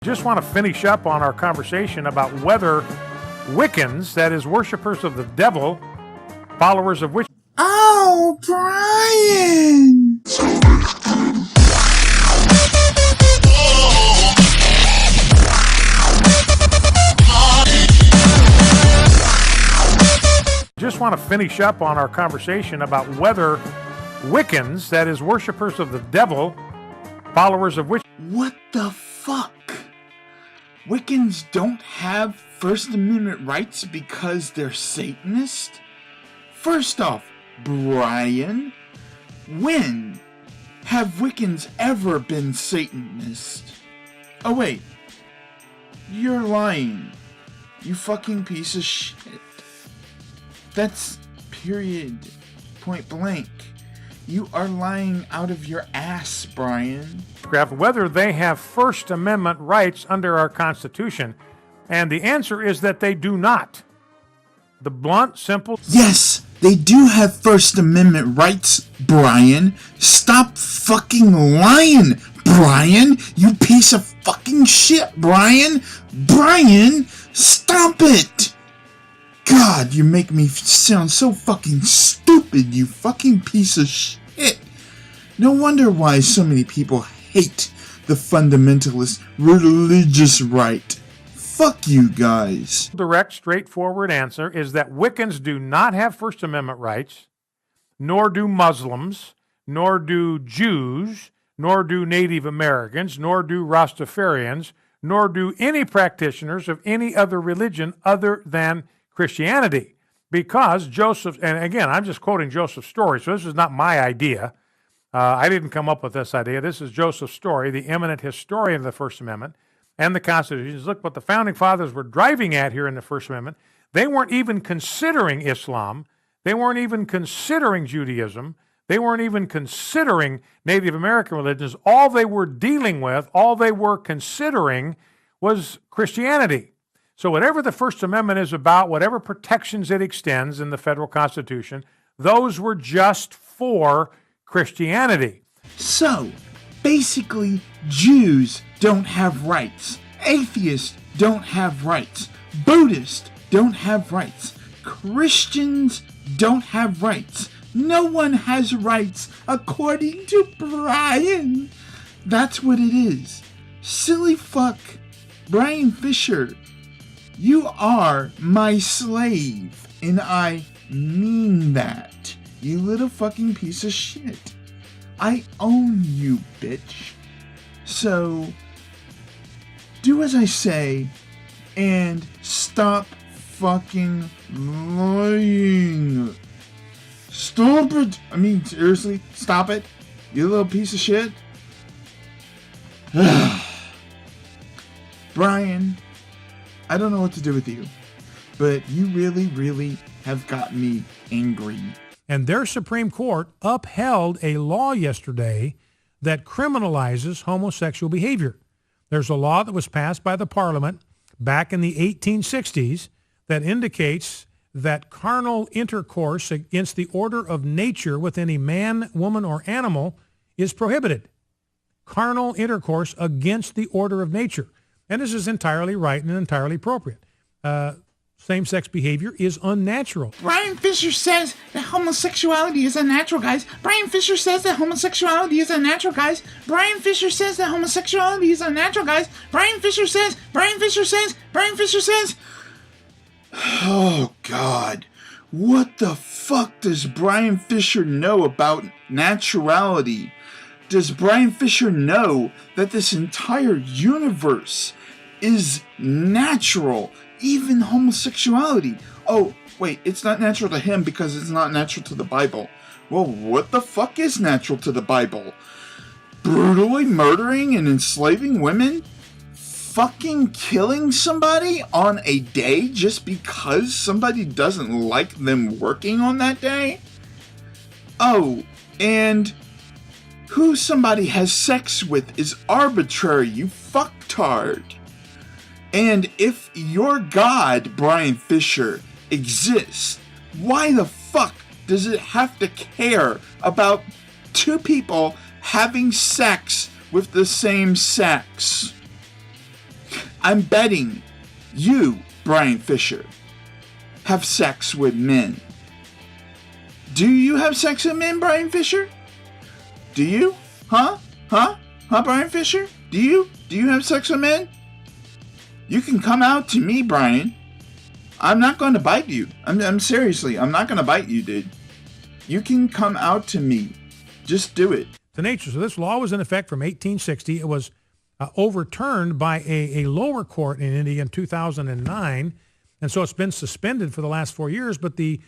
Just want to finish up on our conversation about whether Wiccans, that is, worshipers of the devil, followers of which... Oh, Brian! Just want to finish up on our conversation about whether Wiccans, that is, worshipers of the devil, followers of which... What the fuck? Wiccans don't have First Amendment rights because they're Satanist? First off, Brian, when have Wiccans ever been Satanist? Oh wait, you're lying. You fucking piece of shit. That's period. Point blank. You are lying out of your ass, Brian. Whether they have First Amendment rights under our Constitution, and the answer is that they do not. The blunt, simple... Yes, they do have First Amendment rights, Brian. Stop fucking lying, Brian. You piece of fucking shit, Brian. Brian, stop it. God, you make me sound so fucking stupid, you fucking piece of shit. No wonder why so many people hate the fundamentalist religious right. Fuck you guys. Direct, straightforward answer is that Wiccans do not have First Amendment rights, nor do Muslims, nor do Jews, nor do Native Americans, nor do Rastafarians, nor do any practitioners of any other religion other than Christianity. Because Joseph, and again, I'm just quoting Joseph's story, so this is not my idea. I didn't come up with this idea. This is Joseph's story, the eminent historian of the First Amendment and the Constitution. Look what the Founding Fathers were driving at here in the First Amendment. They weren't even considering Islam. They weren't even considering Judaism. They weren't even considering Native American religions. All they were dealing with, all they were considering was Christianity. So whatever the First Amendment is about, whatever protections it extends in the federal Constitution, those were just for Christianity. So, basically, Jews don't have rights. Atheists don't have rights. Buddhists don't have rights. Christians don't have rights. No one has rights according to Brian. That's what it is. Silly fuck. Brian Fisher, you are my slave, and I mean that, you little fucking piece of shit. I own you, bitch. So, do as I say, and stop fucking lying. Stop it! I mean, seriously, stop it, you little piece of shit. Brian, I don't know what to do with you, but you really, really have got me angry. And their Supreme Court upheld a law yesterday that criminalizes homosexual behavior. There's a law that was passed by the Parliament back in the 1860s that indicates that carnal intercourse against the order of nature with any man, woman, or animal is prohibited. Carnal intercourse against the order of nature. And this is entirely right and entirely appropriate. Same-sex behavior is unnatural. Brian Fisher says that homosexuality is unnatural, guys. Brian Fisher says that homosexuality is unnatural, guys. Brian Fisher says that homosexuality is unnatural, guys. Brian Fisher says. Oh, God. What the fuck does Brian Fisher know about naturality? Does Brian Fisher know that this entire universe is natural, even homosexuality? Oh, wait, it's not natural to him because it's not natural to the Bible. Well, what the fuck is natural to the Bible? Brutally murdering and enslaving women? Fucking killing somebody on a day just because somebody doesn't like them working on that day? Oh, and who somebody has sex with is arbitrary, you fucktard. And if your God, Brian Fisher, exists, why the fuck does it have to care about two people having sex with the same sex? I'm betting you, Brian Fisher, have sex with men. Do you have sex with men, Brian Fisher? Do you? Huh, Brian Fisher? Do you? Do you have sex with men? You can come out to me, Brian. I'm not going to bite you. I'm seriously, I'm not going to bite you, dude. You can come out to me. Just do it. The nature. So this law was in effect from 1860. It was overturned by a lower court in India in 2009, and so it's been suspended for the last 4 years. But the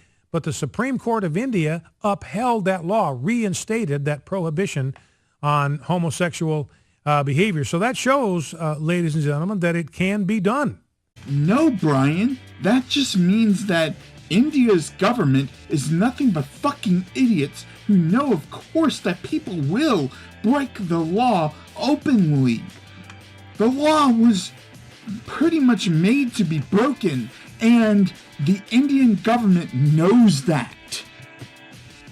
Supreme Court of India upheld that law, reinstated that prohibition on homosexual behavior. So that shows, ladies and gentlemen, that it can be done. No, Brian. That just means that India's government is nothing but fucking idiots who know, of course, that people will break the law openly. The law was pretty much made to be broken, and the Indian government knows that.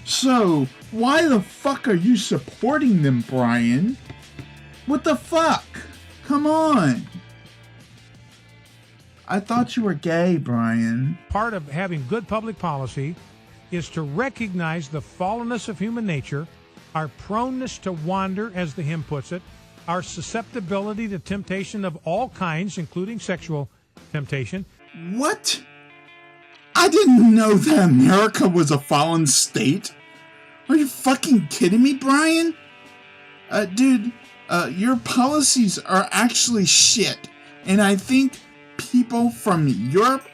So, why the fuck are you supporting them, Brian? What the fuck? Come on. I thought you were gay, Brian. Part of having good public policy is to recognize the fallenness of human nature, our proneness to wander, as the hymn puts it, our susceptibility to temptation of all kinds, including sexual temptation. What? I didn't know that America was a fallen state. Are you fucking kidding me, Brian? Dude, your policies are actually shit. And I think people from Europe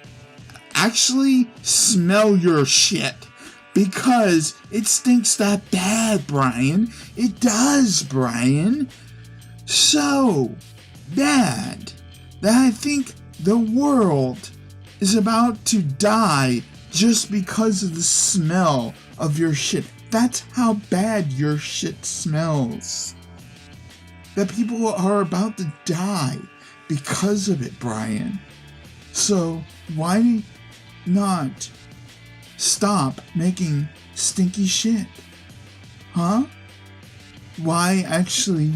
actually smell your shit because it stinks that bad, Brian. It does, Brian. So bad that I think the world is about to die just because of the smell of your shit. That's how bad your shit smells. That people are about to die because of it, Brian. So why not stop making stinky shit? Huh? Why actually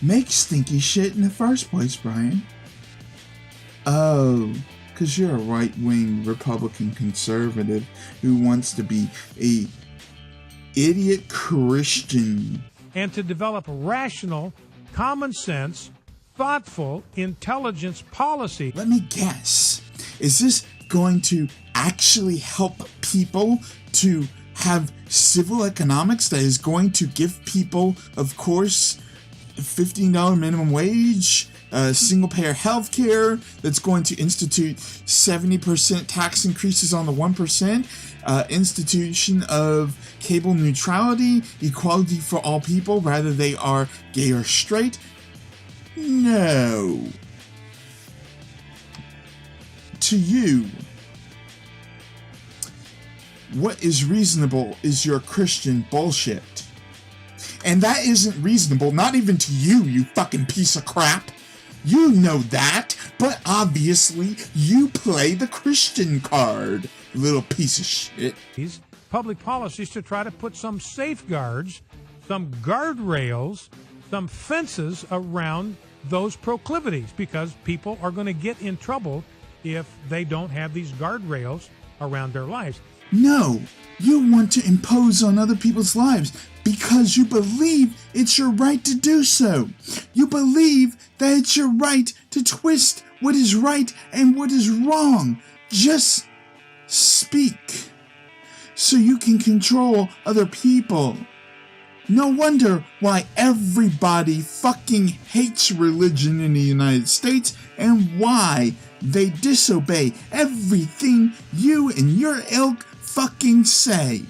make stinky shit in the first place, Brian? Oh, because you're a right-wing Republican conservative who wants to be a idiot Christian. And to develop rational, common sense, thoughtful, intelligence policy. Let me guess. Is this going to actually help people to have civil economics that is going to give people, of course, $15 minimum wage, single-payer health care, that's going to institute 70% tax increases on the 1%, institution of cable neutrality, equality for all people, whether they are gay or straight? No. To you, what is reasonable is your Christian bullshit. And that isn't reasonable, not even to you, you fucking piece of crap. You know that, but obviously you play the Christian card, little piece of shit. These public policies to try to put some safeguards, some guardrails, some fences around those proclivities, because people are going to get in trouble if they don't have these guardrails around their lives. No, you want to impose on other people's lives because you believe it's your right to do so. You believe that it's your right to twist what is right and what is wrong. Just speak so you can control other people. No wonder why everybody fucking hates religion in the United States and why they disobey everything you and your ilk fucking say.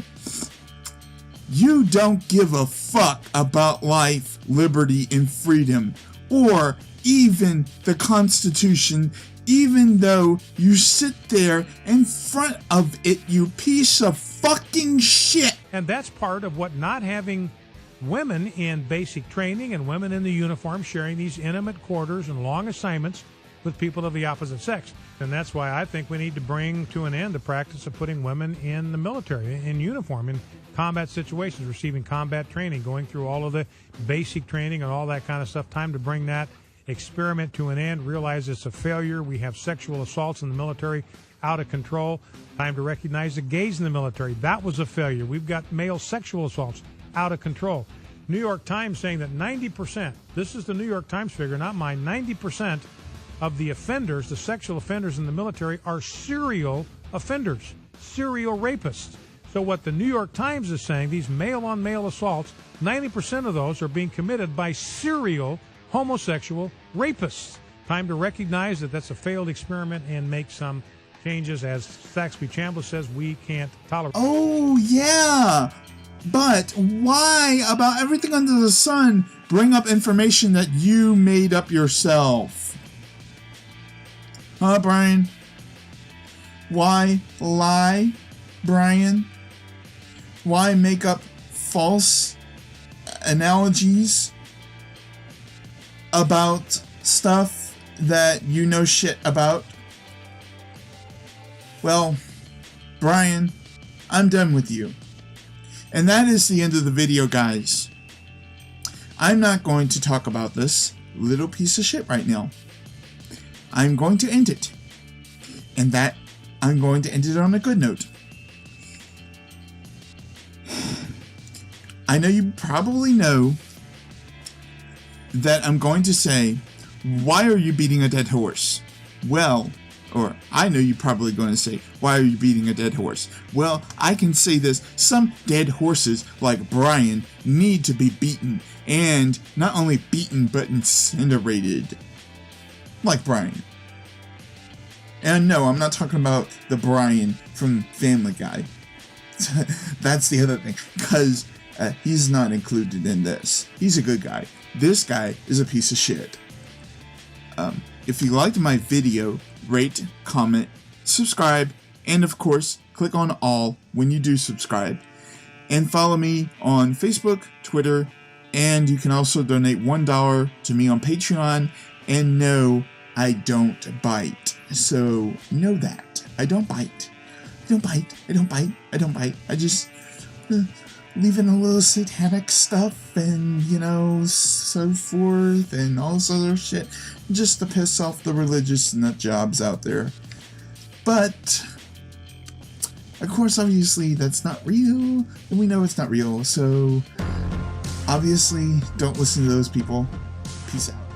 You don't give a fuck about life, liberty, and freedom, or even the Constitution, even though you sit there in front of it, you piece of fucking shit. And that's part of what not having women in basic training and women in the uniform sharing these intimate quarters and long assignments with people of the opposite sex. And that's why I think we need to bring to an end the practice of putting women in the military, in uniform, in combat situations, receiving combat training, going through all of the basic training and all that kind of stuff. Time to bring that experiment to an end. Realize it's a failure. We have sexual assaults in the military out of control. Time to recognize the gays in the military. That was a failure. We've got male sexual assaults out of control. New York Times saying that 90%, this is the New York Times figure, not mine, 90% of the offenders, the sexual offenders in the military, are serial offenders, serial rapists. So what the New York Times is saying, these male-on-male assaults, 90% of those are being committed by serial homosexual rapists. Time to recognize that that's a failed experiment and make some changes. As Saxby Chambliss says, we can't tolerate. Oh, yeah. But why, about everything under the sun, bring up information that you made up yourself? Huh, Brian? Why lie, Brian? Why make up false analogies about stuff that you know shit about? Well, Brian, I'm done with you. And that is the end of the video, guys. I'm not going to talk about this little piece of shit right now. I'm going to end it. And that, I'm going to end it on a good note. I know you probably know that I'm going to say, why are you beating a dead horse? Well, or I know you're probably going to say, why are you beating a dead horse? Well, I can say this, some dead horses, like Brian, need to be beaten. And not only beaten, but incinerated. Like Brian. And no, I'm not talking about the Brian from Family Guy. That's the other thing. Because he's not included in this. He's a good guy. This guy is a piece of shit. If you liked my video, rate, comment, subscribe, and of course, click on all when you do subscribe. And follow me on Facebook, Twitter, and you can also donate $1 to me on Patreon. And no, I don't bite. So know that. I don't bite. I don't bite. I don't bite. I don't bite. I just leave in a little satanic stuff and, you know, so forth and all this other shit just to piss off the religious nut jobs out there. But of course, obviously, that's not real, and we know it's not real, so obviously, don't listen to those people. Peace out.